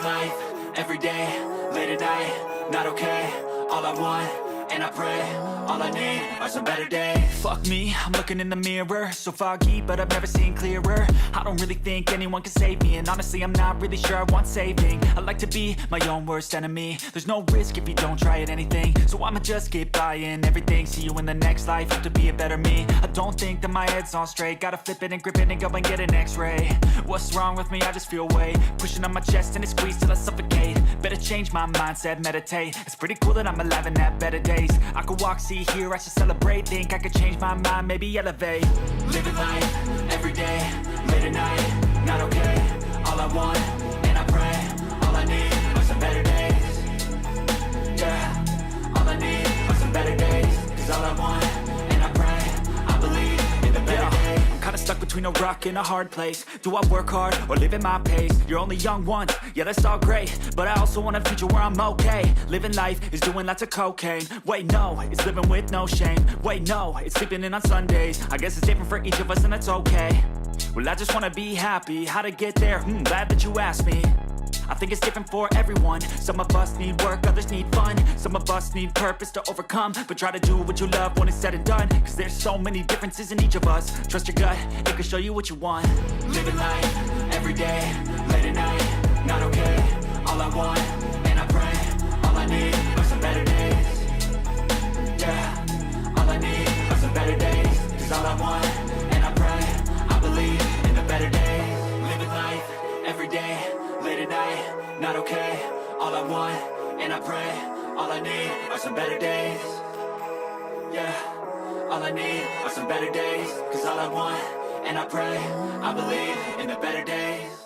Living life, everyday, late at night, not okay. All I want, and I pray, all I need are some better days. Fuck me, I'm looking in the mirror, so foggy, but I've never seen clearer. I don't really think anyone can save me, and honestly I'm not really sure I want saving. I like to be my own worst enemy. There's no risk if you don't try at anything, so I'ma just keep buying everything. See you in the next life, hope to be a better me. I don't think that my head's on straight, gotta flip it and grip it and go and get an x-ray. What's wrong with me? I just feel weight pushing on my chest and it squeezes till I suffocate. Better change my mindset, meditate. It's pretty cool that I'm alive and have better days. I could walk, see, hear, I should celebrate. Think I could change my mind, maybe elevate. Living life, everyday, late at night, not okay. All I want, and I pray, all I need are some better days. Yeah, all I need are some better days. Cause all I want, and I pray, I believe in the better days. I'm kinda stuck between a rock and a hard place. Do I work hard or live at my pace? You're only young once, yeah that's all great, but I also want a future where I'm okay. Living life is doing lots of cocaine. Wait no, it's living with no shame. Wait no, it's sleeping in on Sundays. I guess it's different for each of us and that's okay. Well I just wanna be happy, how to get there? Glad that you asked me. I think it's different for everyone. Some of us need work, others need fun. Some of us need purpose to overcome. But try to do what you love when it's said and done. Cause there's so many differences in each of us. Trust your gut, it can show you what you want. Living life, everyday, late at night, not okay. All I want, and I pray, all I need are some better days. Yeah, all I need are some better days. Cause all I want, and I pray, I believe in the better days. Living life, everyday, late at night, not okay. All I want, and I pray, all I need are some better days. Yeah, all I need are some better days. Cause all I want, and I pray, I believe in the better days.